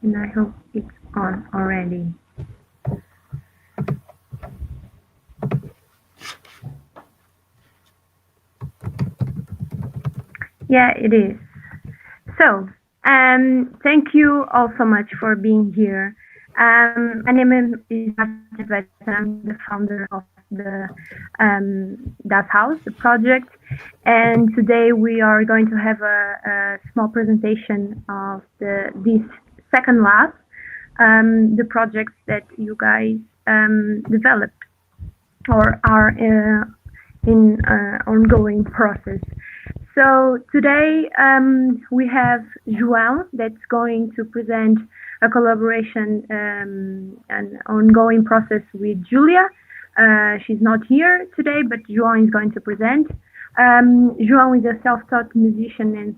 and I hope it's on already. Yeah, it is. So, thank you all so much for being here. My name is Martin Vet. I'm the founder of the Das Haus, the project, and today we are going to have a small presentation of this second lab, the projects that you guys developed or are in ongoing process. So today we have João that's going to present a collaboration, an ongoing process with Júlia. She's not here today, but João is going to present. João is a self-taught musician and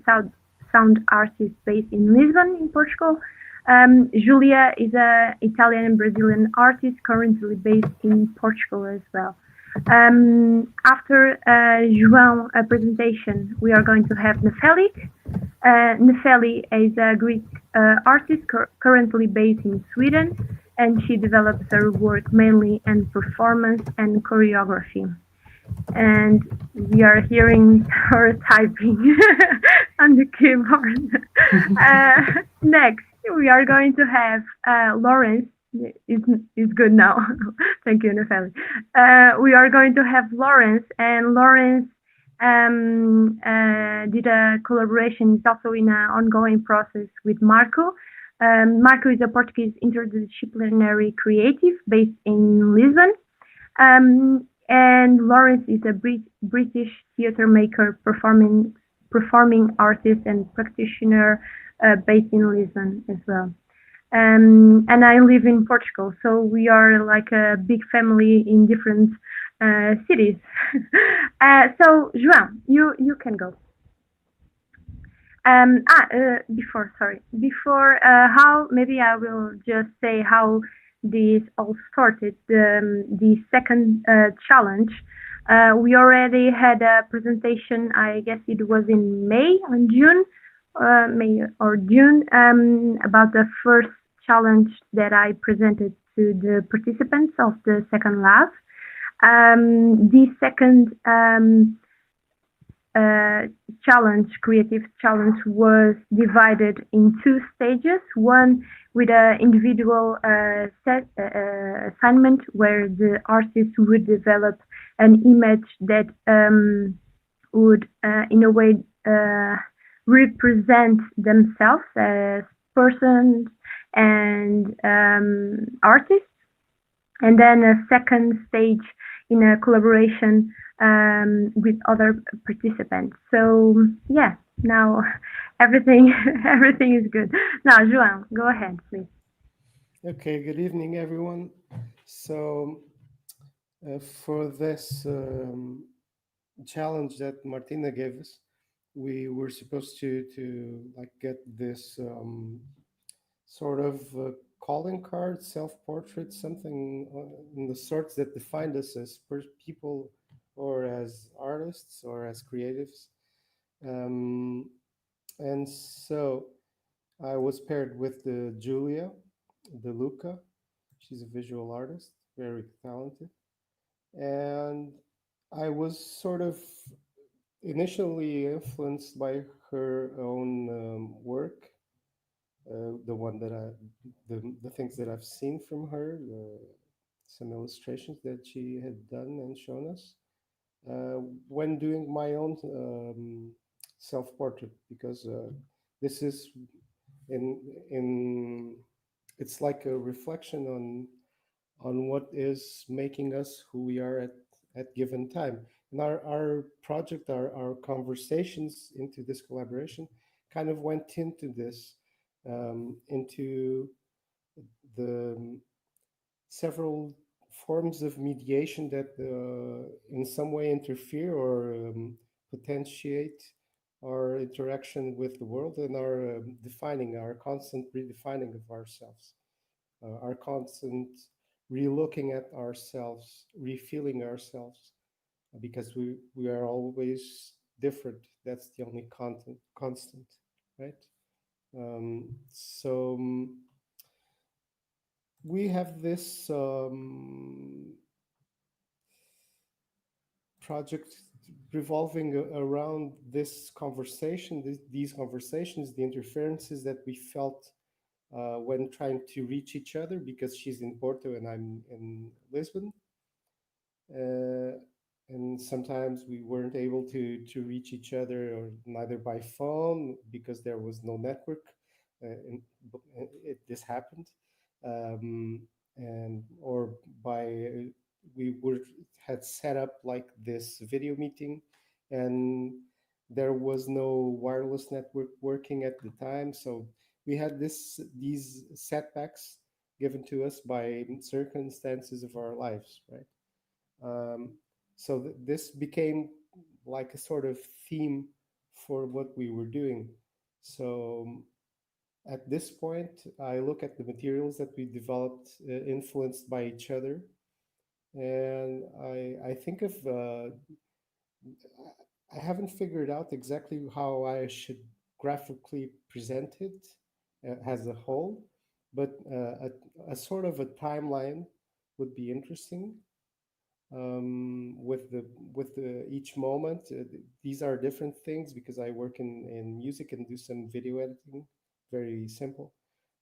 sound artist based in Lisbon, in Portugal. Júlia is an Italian and Brazilian artist currently based in Portugal as well. After João presentation, we are going to have Nefeli. Nefeli is a Greek artist currently based in Sweden, and she develops her work mainly in performance and choreography. And we are hearing her typing on the keyboard. Next, we are going to have Laurence. It's good now. Thank you, Nefeli. We are going to have Laurence, and Laurence did a collaboration. It's also in an ongoing process with Marco. Marco is a Portuguese interdisciplinary creative based in Lisbon. And Laurence is a British theatre maker, performing artist, and practitioner based in Lisbon as well. And I live in Portugal, so we are like a big family in different cities. So João, you can go. Before how maybe I will just say how this all started. The second challenge. We already had a presentation. I guess it was in May or June, about the first challenge that I presented to the participants of the second lab. The second creative challenge, was divided in two stages. One with an individual assignment where the artist would develop an image that would, in a way, represent themselves as persons and artists. And then a second stage in a collaboration with other participants. So yeah, now everything is good. Now, João, go ahead, please. Okay, good evening, everyone. So for this challenge that Martina gave us, we were supposed to like get this sort of calling card, self-portrait, something in the sorts that defined us as people or as artists or as creatives. And so I was paired with the Júlia, the Luca. She's a visual artist, very talented. And I was sort of initially influenced by her own work, the one that the things that I've seen from her, some illustrations that she had done and shown us when doing my own self-portrait, because this is in it's like a reflection on what is making us who we are at given time. And our project, our conversations into this collaboration kind of went into this, into the several forms of mediation that in some way interfere or potentiate our interaction with the world and our our constant redefining of ourselves, our constant relooking at ourselves, refeeling ourselves, because we are always different. That's the only constant, right? So we have this project revolving around this conversation, these conversations, the interferences that we felt when trying to reach each other, because she's in Porto and I'm in Lisbon. Uh, and sometimes we weren't able to reach each other, or neither by phone because there was no network. And this happened, um, and or by we were had set up like this video meeting, and there was no wireless network working at the time, so we had these setbacks given to us by circumstances of our lives, right? um, so this became like a sort of theme for what we were doing. So at this point, I look at the materials that we developed, influenced by each other, and I think of I haven't figured out exactly how I should graphically present it as a whole, but a sort of a timeline would be interesting, with the each moment. These are different things because I work in music and do some video editing, very simple,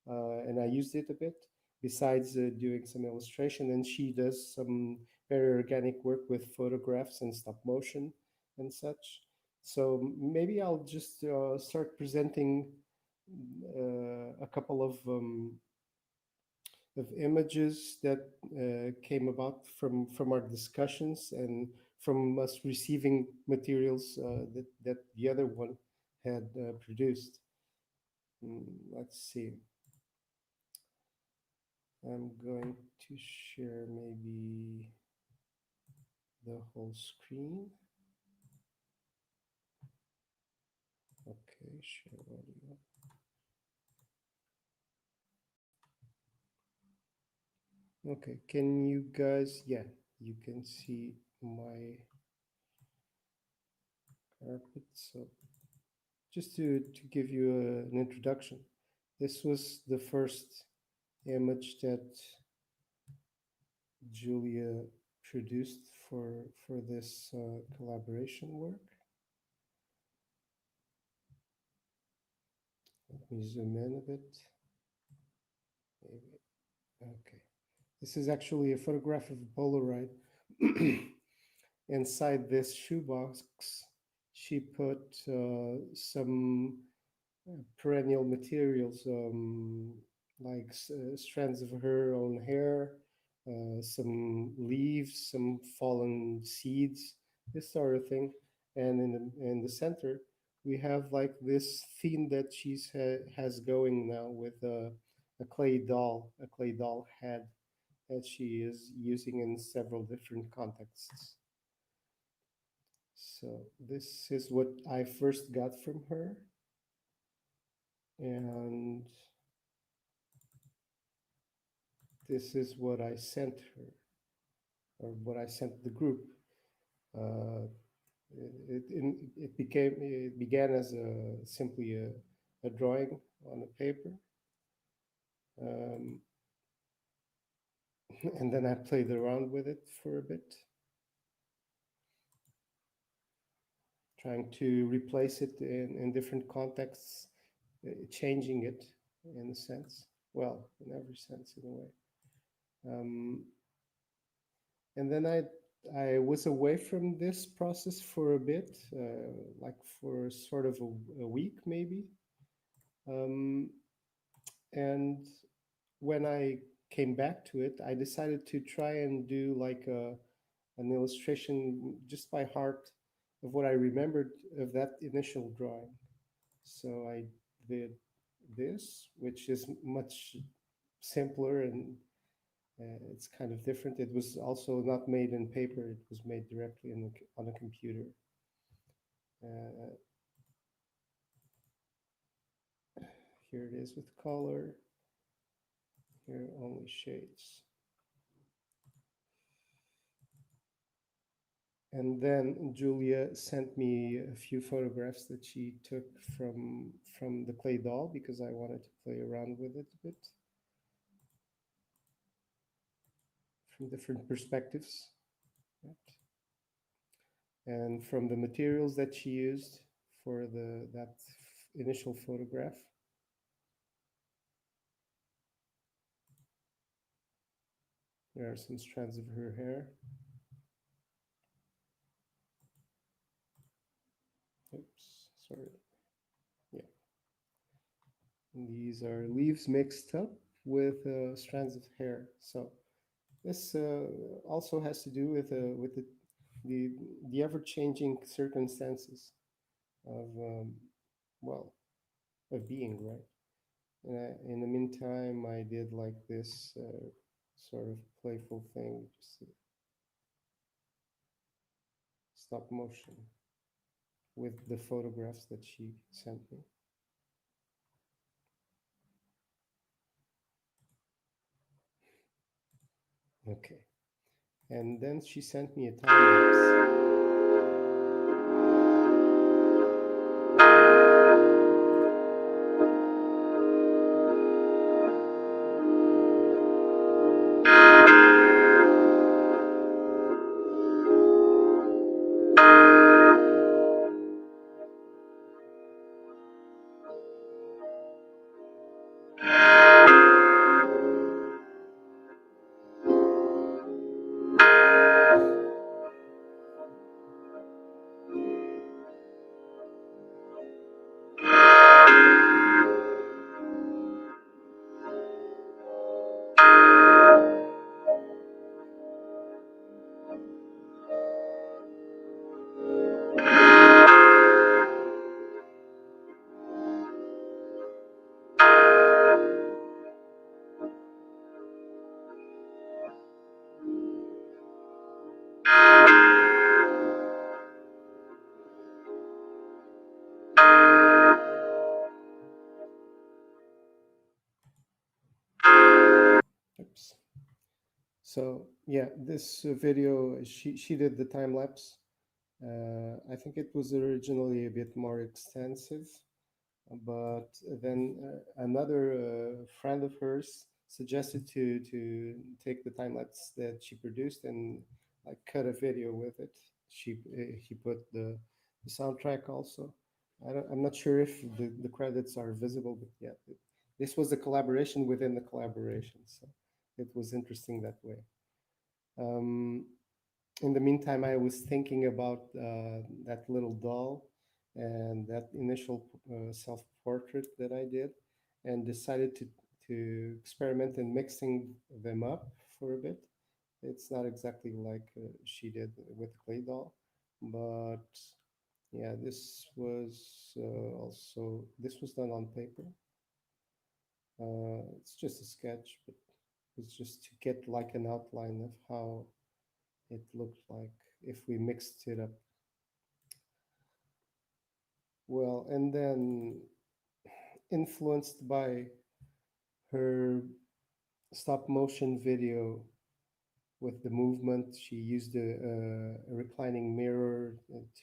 and I used it a bit. Besides doing some illustration, and she does some very organic work with photographs and stop motion and such. So maybe I'll just start presenting a couple of images that came about from our discussions and from us receiving materials that the other one had produced. Let's see. I'm going to share maybe the whole screen. Okay, share audio. Okay, can you guys, yeah, you can see my carpet. So just to give you an introduction, this was the first image that Júlia produced for this collaboration work. Let me zoom in a bit. Maybe. Okay. This is actually a photograph of a Polaroid. Inside this shoebox, she put some perennial materials, like strands of her own hair, some leaves, some fallen seeds, this sort of thing. And in the center, we have like this theme that she's has going now with a clay doll head that she is using in several different contexts. So this is what I first got from her, and this is what I sent her, or what I sent the group. Uh, it began as simply a drawing on a paper, um, and then I played around with it for a bit, trying to replace it in different contexts, changing it in a sense. Well, in every sense, in a way. And then I was away from this process for a bit, like for sort of a week maybe. And when I came back to it, I decided to try and do like an illustration just by heart of what I remembered of that initial drawing. So I did this, which is much simpler, and it's kind of different. It was also not made in paper. It was made directly on a computer. Uh, Here it is with color. Here only shades. And then Júlia sent me a few photographs that she took from the clay doll, because I wanted to play around with it a bit. from different perspectives. Right? And from the materials that she used for that initial photograph. There are some strands of her hair. Oops, sorry. Yeah. And these are leaves mixed up with strands of hair. So this also has to do with the, the ever-changing circumstances of well, of being, right? In the meantime, I did like this sort of playful thing, just stop motion with the photographs that she sent me. Okay. And then she sent me a time lapse. Oops. So yeah, this video, she did the time lapse. I think it was originally a bit more extensive, but then another friend of hers suggested to take the time lapse that she produced and like cut a video with it. He put the soundtrack also. I'm not sure if the credits are visible, but yeah, this was a collaboration within the collaboration, so it was interesting that way. Um, in the meantime, I was thinking about that little doll and that initial self-portrait that I did, and decided to experiment in mixing them up for a bit. It's not exactly like she did with clay doll, but yeah, this was also this was done on paper. It's just a sketch, but it's just to get like an outline of how it looked like if we mixed it up. Well, and then influenced by her stop motion video with the movement, she used a reclining mirror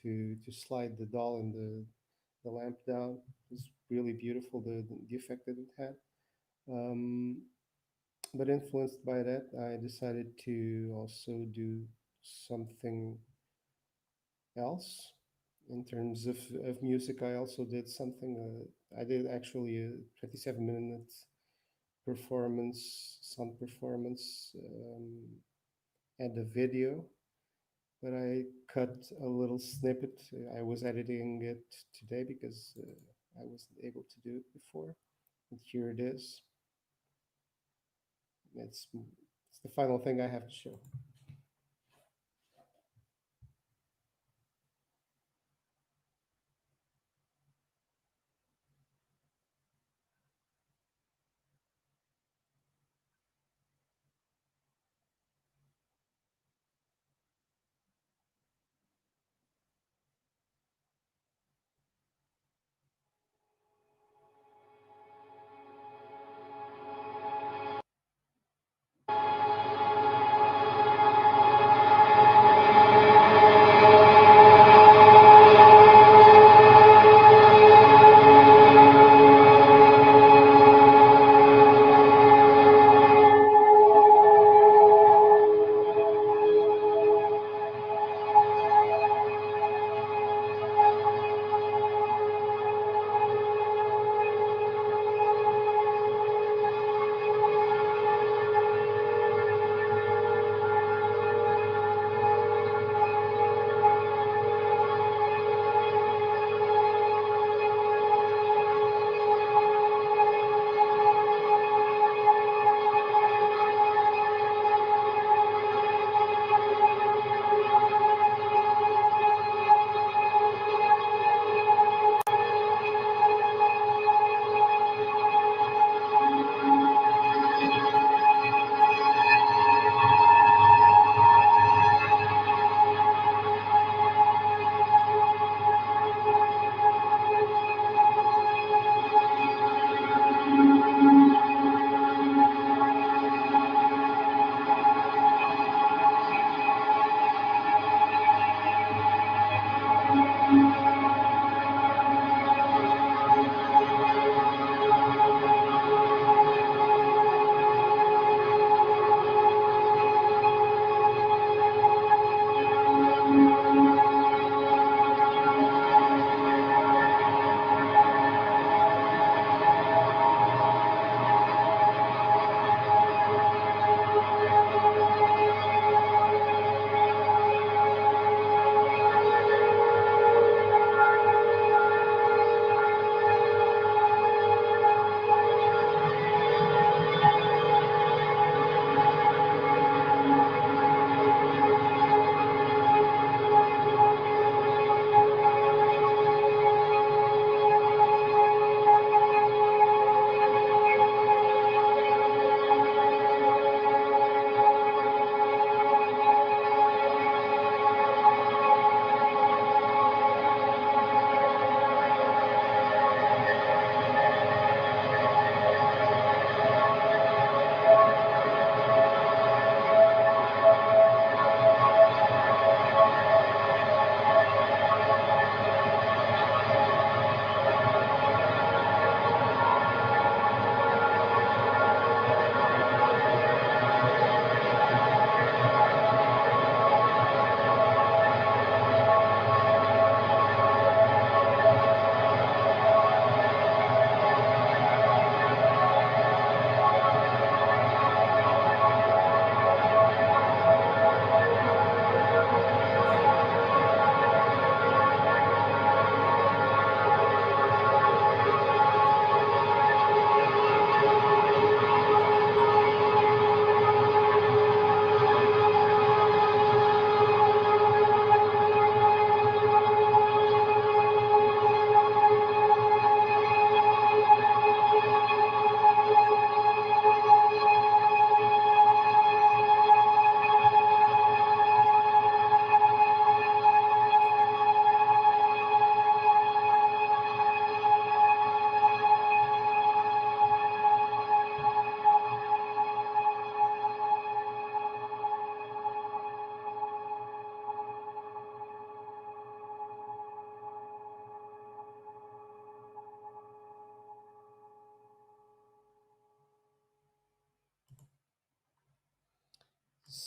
to slide the doll and the lamp down. It was really beautiful, the effect that it had. Um, but influenced by that, I decided to also do something else. In terms of music, I also did something. I did actually a 27-minute performance, sound performance, and a video. But I cut a little snippet. I was editing it today because I wasn't able to do it before. And here it is. It's the final thing I have to show.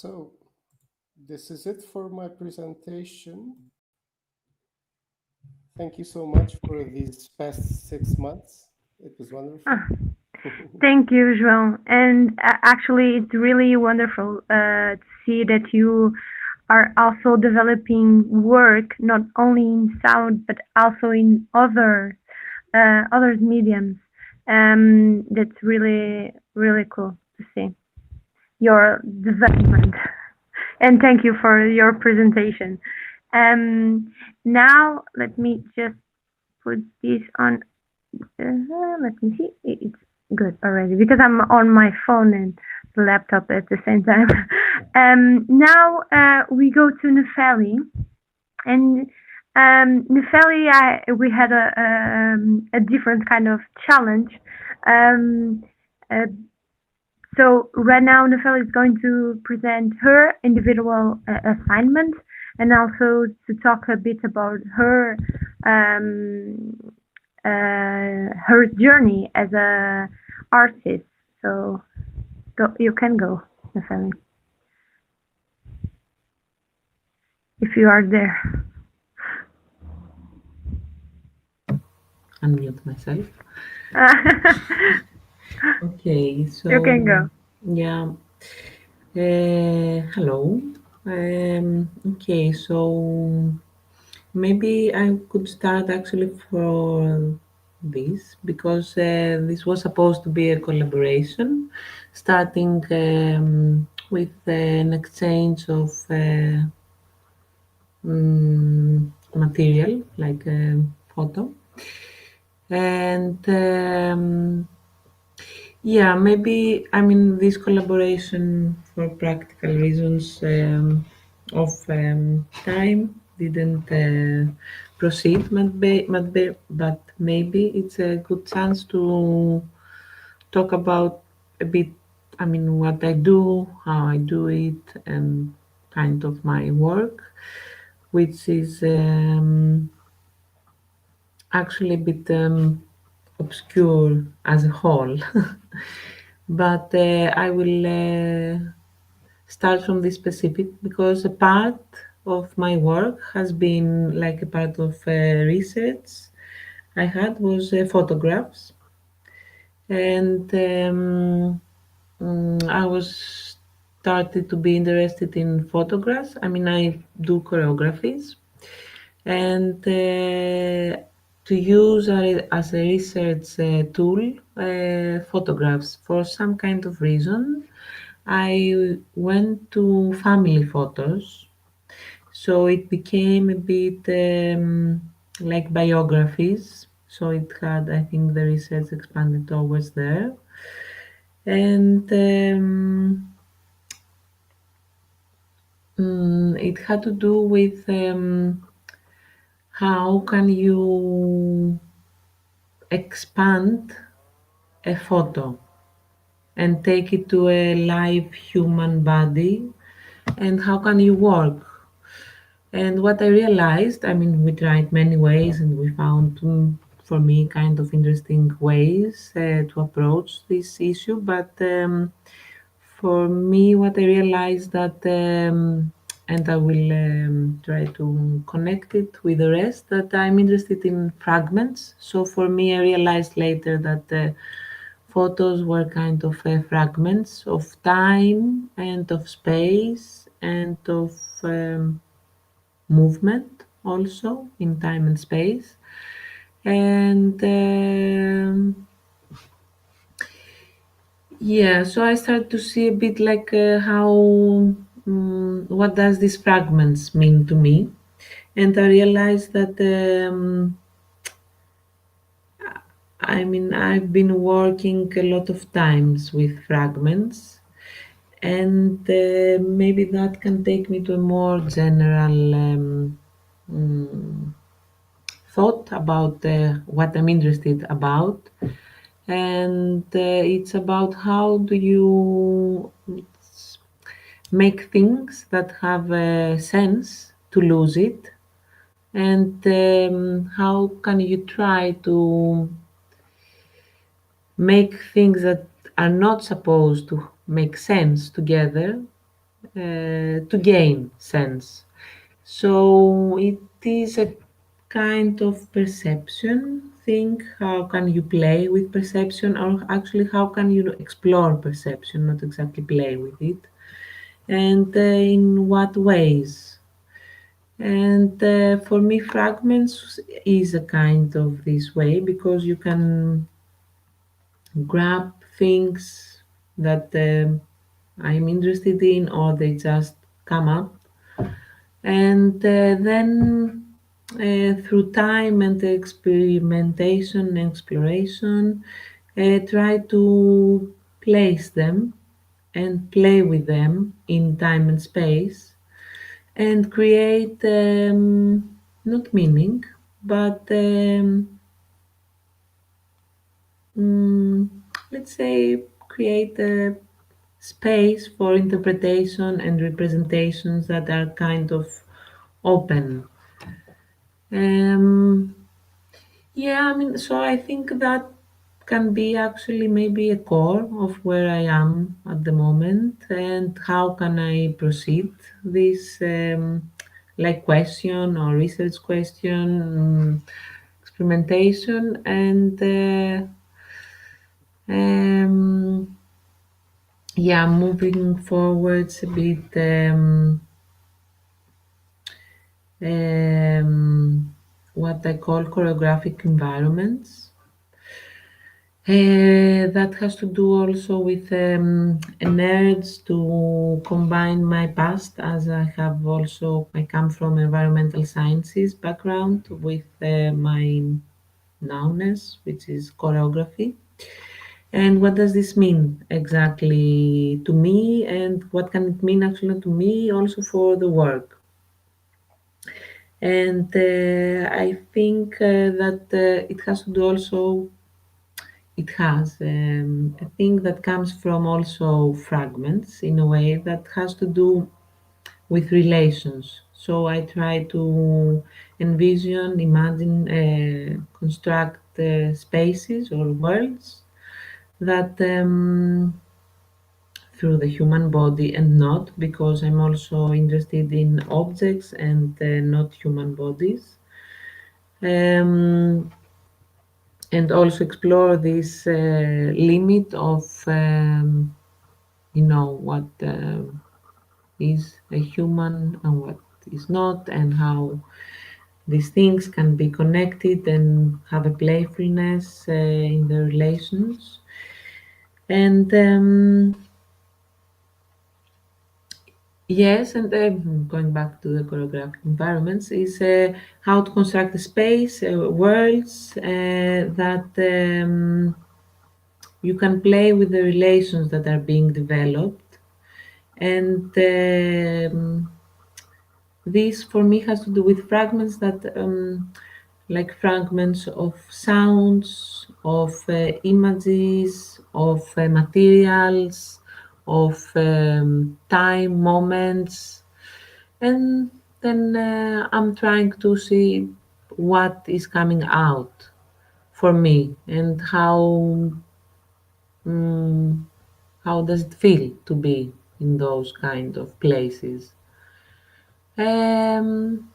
So this is it for my presentation. Thank you so much for these past 6 months. It was wonderful. Ah, thank you, João. And actually, it's really wonderful to see that you are also developing work not only in sound but also in other mediums. That's really really cool to see your development. And thank you for your presentation. Now let me just put this on. Let me see. It's good already because I'm on my phone and the laptop at the same time. Now we go to Nefeli, and Nefeli, we had a different kind of challenge. Uh, so right now, Nefeli is going to present her individual assignment and also to talk a bit about her journey as a artist. So you can go, Nefeli, if you are there. Unmute myself. Okay, so You can go. Yeah. Hello. Okay, so maybe I could start actually for this because this was supposed to be a collaboration, starting with an exchange of material like a photo. And yeah, maybe I mean this collaboration for practical reasons of time didn't proceed, but maybe it's a good chance to talk about a bit, I mean, what I do, how I do it, and kind of my work, which is actually a bit obscure as a whole. But I will start from this specific because a part of my work has been like a part of research I had was photographs, and I was started to be interested in photographs. I mean, I do choreographies, and to use as a research tool photographs for some kind of reason. I went to family photos, so it became a bit like biographies. So it had, I think, the research expanded towards there, and it had to do with how can you expand a photo and take it to a live human body, and how can you work. And what I realized, I mean, we tried many ways and we found, for me, kind of interesting ways to approach this issue. But for me, what I realized that, and I will try to connect it with the rest, that I'm interested in fragments. So for me, I realized later that photos were kind of fragments of time and of space and of movement also in time and space. And yeah, so I started to see a bit like how what does these fragments mean to me, and I realized that I mean I've been working a lot of times with fragments, and maybe that can take me to a more general thought about what I'm interested about, and it's about how do you make things that have a sense to lose it, and how can you try to make things that are not supposed to make sense together to gain sense. So it is a kind of perception thing. How can you play with perception, or actually, how can you explore perception, not exactly play with it? And in what ways? And for me, fragments is a kind of this way because you can grab things that I'm interested in, or they just come up, and then through time and experimentation and exploration, try to place them and play with them in time and space and create not meaning, but mm, let's say create a space for interpretation and representations that are kind of open. Um, yeah, I mean, so I think that can be actually maybe a core of where I am at the moment, and how can I proceed this like question or research question, experimentation, and um, yeah, moving forwards a bit. What I call choreographic environments. That has to do also with an urge to combine my past, as I have also, I come from environmental sciences background with my nowness, which is choreography. And what does this mean exactly to me, and what can it mean actually to me also for the work? And I think that it has to do also, it has a thing that comes from also fragments in a way that has to do with relations. So I try to envision, imagine, construct spaces or worlds that through the human body, and not because I'm also interested in objects and not human bodies. Um, and also explore this limit of what is a human and what is not, and how these things can be connected and have a playfulness in the relations. And yes, and going back to the choreographic environments, is how to construct a space, worlds that you can play with the relations that are being developed. And this for me has to do with fragments that, like fragments of sounds, of images, of materials, of time, moments. And then I'm trying to see what is coming out for me, and mm, how does it feel to be in those kind of places. Um,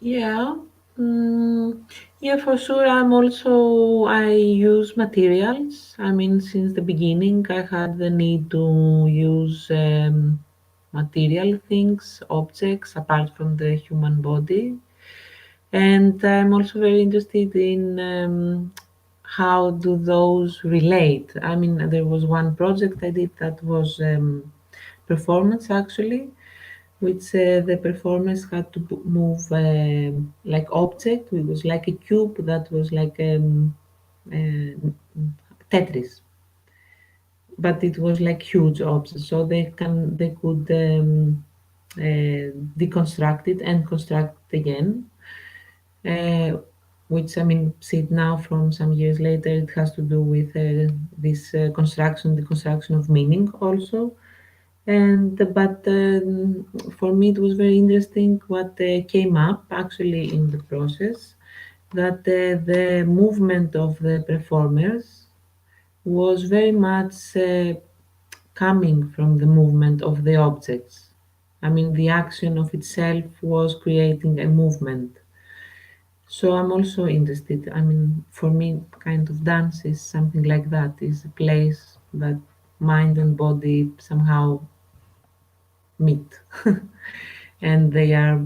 yeah, mm, yeah, for sure. I use materials. I mean, since the beginning, I had the need to use material things, objects, apart from the human body. And I'm also very interested in how do those relate. I mean, there was one project I did that was performance actually, which the performers had to move like object. It was like a cube that was like uh, Tetris, but it was like huge objects, so they could deconstruct it and construct it again. Uh, which I mean, see it now from some years later, it has to do with this construction, the construction of meaning also. And but for me, it was very interesting what came up actually in the process, that the movement of the performers was very much coming from the movement of the objects. I mean, the action of itself was creating a movement. So I'm also interested. I mean, for me, kind of dance is something like that. Is a place that mind and body somehow meet, and they are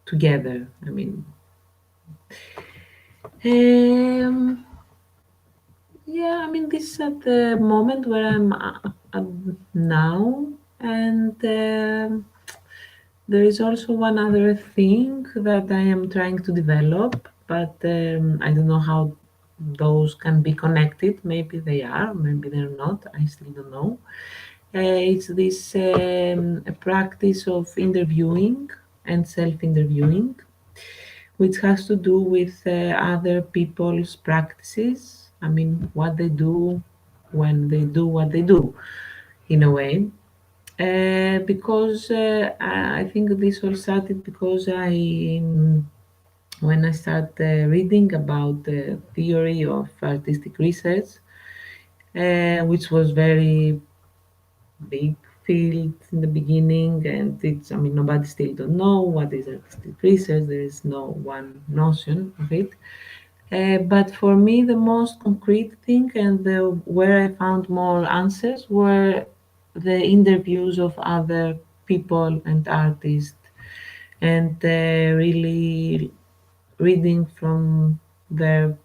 together. I mean, um, yeah. I mean, this is at the moment where I'm at now, and there is also one other thing that I am trying to develop, but I don't know how those can be connected. Maybe they are, maybe they're not. I still don't know. It's this a practice of interviewing and self-interviewing, which has to do with other people's practices. I mean, what they do when they do what they do, in a way. Because I think this all started because when I started reading about the theory of artistic research, which was very big field in the beginning, and it's, I mean, nobody still don't know what is artistic research. There is no one notion of it. But for me, the most concrete thing and where I found more answers were the interviews of other people and artists, and really reading from their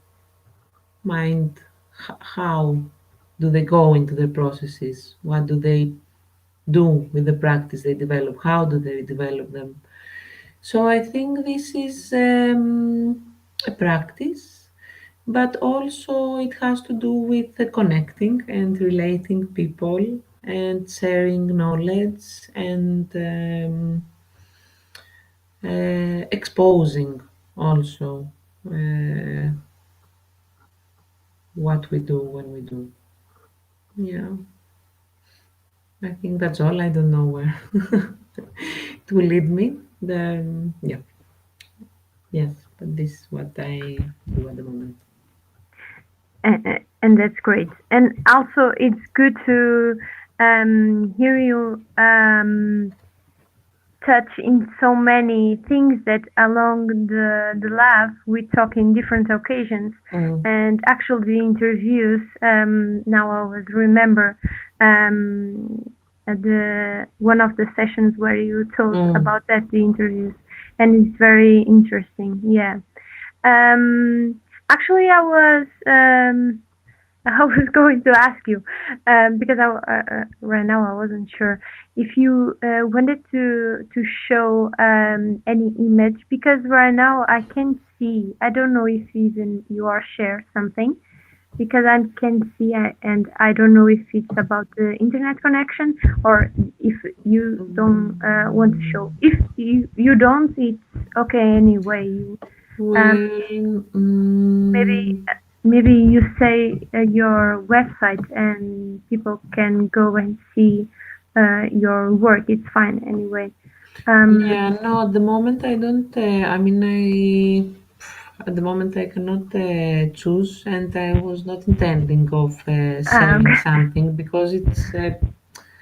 mind how do they go into the processes, what do they do with the practice they develop, how do they develop them. So I think this is a practice, but also it has to do with connecting and relating people and sharing knowledge and exposing also uh, what we do when we do. Yeah, I think that's all. I don't know where it will lead me. Yeah, yes, but this is what I do at the moment. And that's great. And also, it's good to hear you touch in so many things that along the lab we talk in different occasions. And actually the interviews, now I always remember at the one of the sessions where you told about that, the interviews, and it's very interesting. Yeah. Actually, I was going to ask you because right now I wasn't sure if you wanted to show any image, because right now I can see. I don't know if even you are share something, because I can see and I don't know if it's about the internet connection or if you don't want to show. If you don't, it's okay anyway. Maybe you say your website and people can go and see your work. It's fine anyway. Yeah, no, at the moment I don't. I mean, at the moment I cannot choose, and I was not intending of sharing Okay. something because it's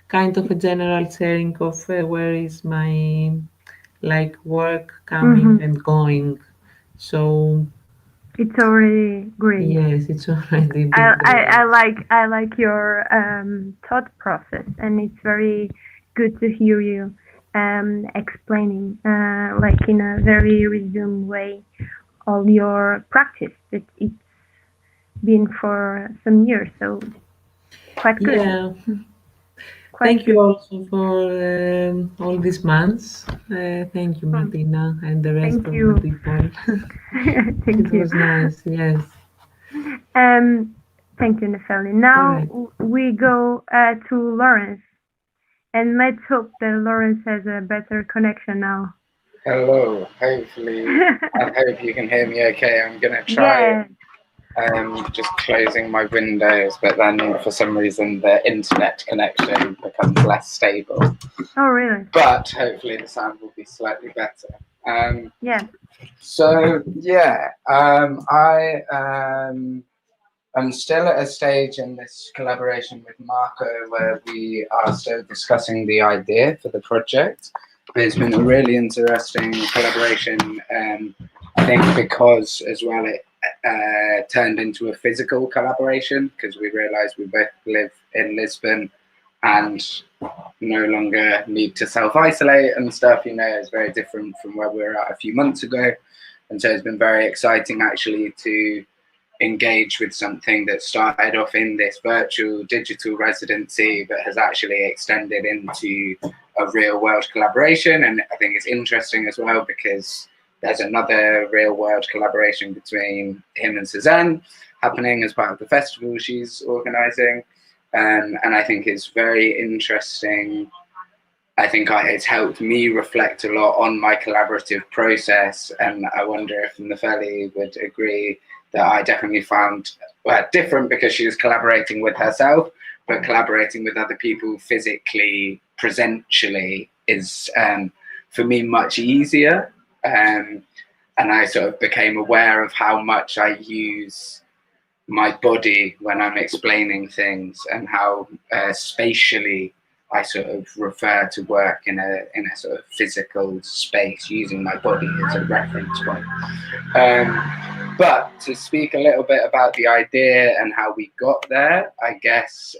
kind of a general sharing of where is my like work coming and going. So It's already great. yes, it's already big. I like your thought process, and it's very good to hear you explaining like in a very resumed way all your practice that it's been for some years, so quite good. Yeah. Quite Thank you good. also for all these months. Thank you, Martina, and the rest Thank of you. the people. Thank It you. was nice, yes. Thank you, Nefeli. Now we go to Laurence, and let's hope that Laurence has a better connection now. Hello, hopefully, I hope you can hear me okay. I'm going to try just closing my windows, but then for some reason the internet connection becomes less stable. Oh, really? But hopefully the sound will be slightly better. Yeah. So, yeah, I I'm still at a stage in this collaboration with Marco where we are still discussing the idea for the project. But it's been a really interesting collaboration, I think, because as well it turned into a physical collaboration, because we realised we both live in Lisbon and no longer need to self-isolate and stuff. You know, it's very different from where we were at a few months ago. And so it's been very exciting actually to engage with something that started off in this virtual digital residency but has actually extended into a real world collaboration. And I think it's interesting as well because there's another real world collaboration between him and Sezen happening as part of the festival she's organizing. And I think it's very interesting. I think it's helped me reflect a lot on my collaborative process, and I wonder if Nefeli would agree that I definitely found different because she was collaborating with herself, but collaborating with other people physically, presentially is for me much easier. And I sort of became aware of how much I use my body when I'm explaining things, and how spatially I sort of refer to work in a sort of physical space, using my body as a reference point. But to speak a little bit about the idea and how we got there, I guess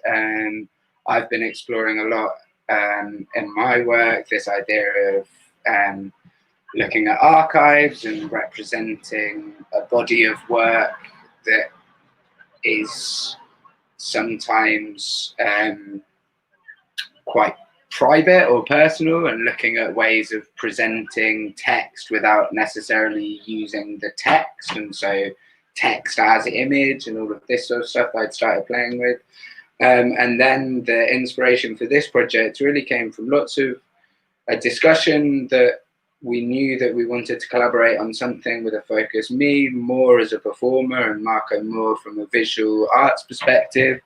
I've been exploring a lot in my work this idea of looking at archives and representing a body of work that is sometimes quite private or personal, and looking at ways of presenting text without necessarily using the text, and so text as image and all of this sort of stuff I'd started playing with. And then the inspiration for this project really came from lots of a discussion that we knew that we wanted to collaborate on something with a focus, me more as a performer and Marco more from a visual arts perspective,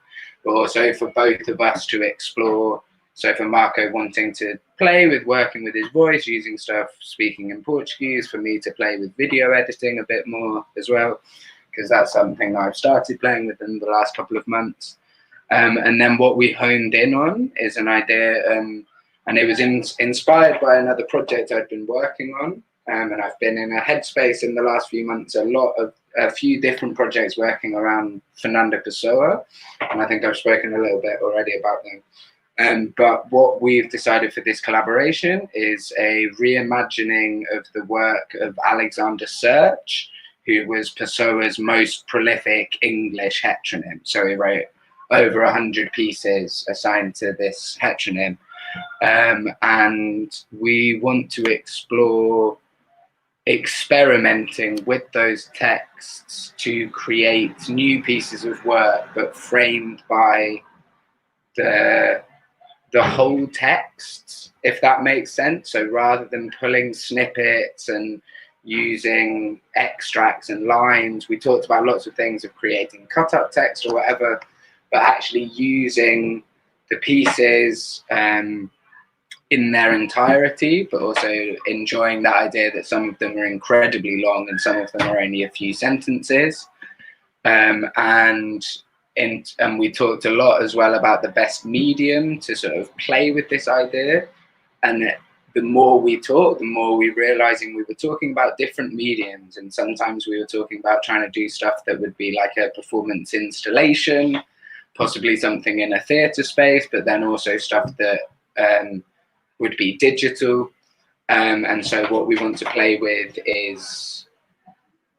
but also for both of us to explore. So for Marco wanting to play with working with his voice, using stuff, speaking in Portuguese, for me to play with video editing a bit more as well, because that's something I've started playing with in the last couple of months. And then what we honed in on is an idea, and it was inspired by another project I'd been working on. And I've been in a headspace in the last few months, a few different projects working around Fernando Pessoa. And I think I've spoken a little bit already about them. But what we've decided for this collaboration is a reimagining of the work of Alexander Search, who was Pessoa's most prolific English heteronym. So he wrote over 100 pieces assigned to this heteronym. And we want to explore experimenting with those texts to create new pieces of work, but framed by the whole text, if that makes sense. So rather than pulling snippets and using extracts and lines, we talked about lots of things of creating cut-up text or whatever, but actually using the pieces in their entirety, but also enjoying that idea that some of them are incredibly long and some of them are only a few sentences. And we talked a lot as well about the best medium to sort of play with this idea. And the more we talked, the more we realizing we were talking about different mediums. And sometimes we were talking about trying to do stuff that would be like a performance installation, possibly something in a theatre space, but then also stuff that would be digital. And so what we want to play with is,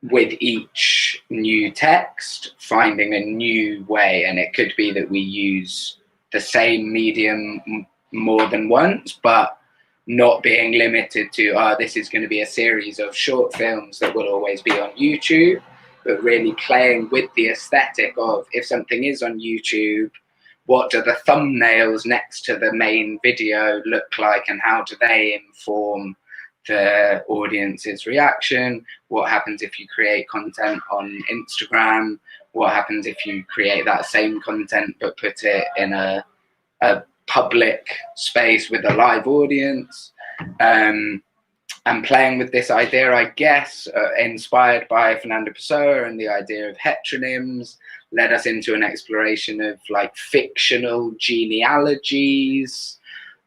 with each new text, finding a new way. And it could be that we use the same medium more than once, but not being limited to, this is going to be a series of short films that will always be on YouTube, but really playing with the aesthetic of, if something is on YouTube, what do the thumbnails next to the main video look like, and how do they inform the audience's reaction? What happens if you create content on Instagram? What happens if you create that same content but put it in a public space with a live audience? And playing with this idea, I guess, inspired by Fernando Pessoa and the idea of heteronyms, led us into an exploration of like fictional genealogies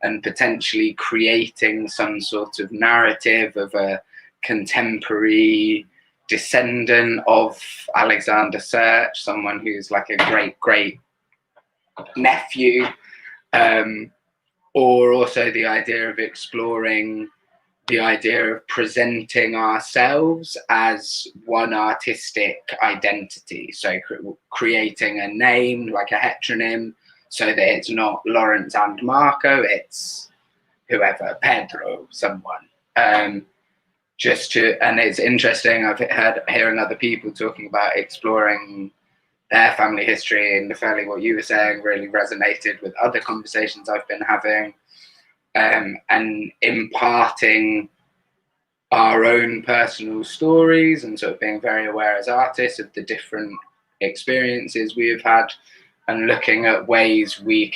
and potentially creating some sort of narrative of a contemporary descendant of Alexander Serch, someone who's like a great nephew, or also the idea of exploring the idea of presenting ourselves as one artistic identity. So creating a name, like a heteronym, so that it's not Lawrence and Marco, it's whoever, Pedro, someone. And it's interesting, I've hearing other people talking about exploring their family history, and Nefeli, what you were saying really resonated with other conversations I've been having, and imparting our own personal stories and sort of being very aware as artists of the different experiences we have had, and looking at ways we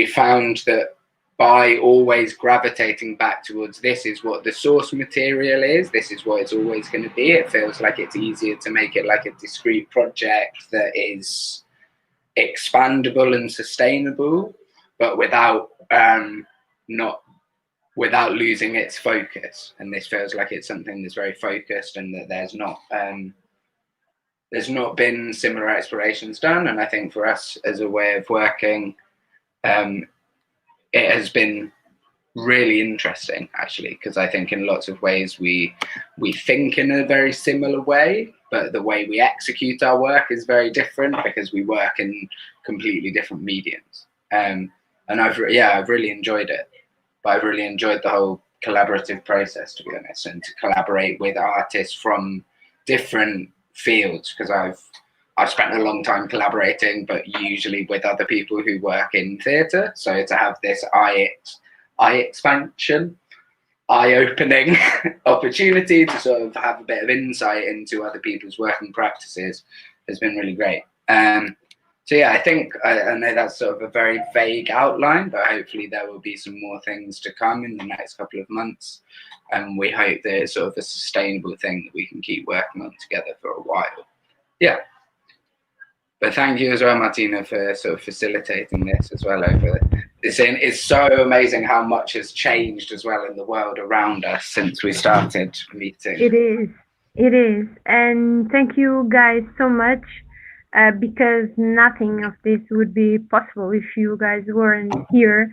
found that by always gravitating back towards this is what the source material is, this is what it's always going to be, it feels like it's easier to make it like a discrete project that is expandable and sustainable, but without losing its focus. And this feels like it's something that's very focused, and that there's not been similar explorations done. And I think for us as a way of working, it has been really interesting, actually, because I think in lots of ways we think in a very similar way, but the way we execute our work is very different because we work in completely different mediums. And I've really enjoyed it, but I've really enjoyed the whole collaborative process, to be honest, and to collaborate with artists from different fields, because I've spent a long time collaborating, but usually with other people who work in theatre. So to have this eye-opening opportunity to sort of have a bit of insight into other people's working practices has been really great. So yeah, I think, I know that's sort of a very vague outline, but hopefully there will be some more things to come in the next couple of months. And we hope that it's sort of a sustainable thing that we can keep working on together for a while. Yeah. But thank you as well, Martina, for sort of facilitating this as well. It's so amazing how much has changed as well in the world around us since we started meeting. It is. And thank you guys so much, because nothing of this would be possible if you guys weren't here.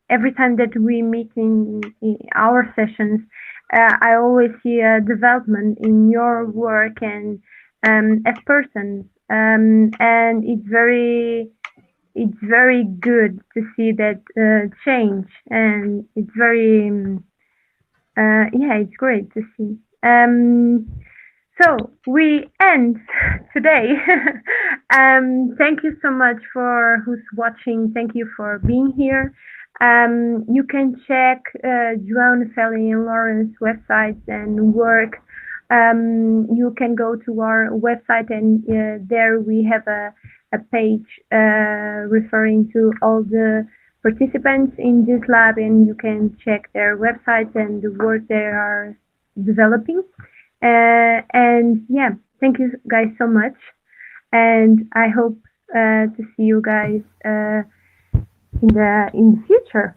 Every time that we meet in our sessions, I always see a development in your work and as persons, and it's very good to see that change, and it's very it's great to see. So we end today. Thank you so much for who's watching. Thank you for being here. You can check João, Nefeli, and Laurence websites and work. You can go to our website, and there we have a page referring to all the participants in this lab, and you can check their websites and the work they are developing. And yeah, thank you guys so much, and I hope to see you guys in the future.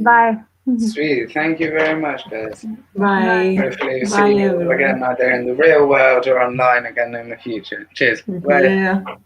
Bye. Sweet, thank you very much, guys. Bye. Hopefully we'll see you again either in the real world or online again in the future. Cheers. Bye. Yeah. Bye.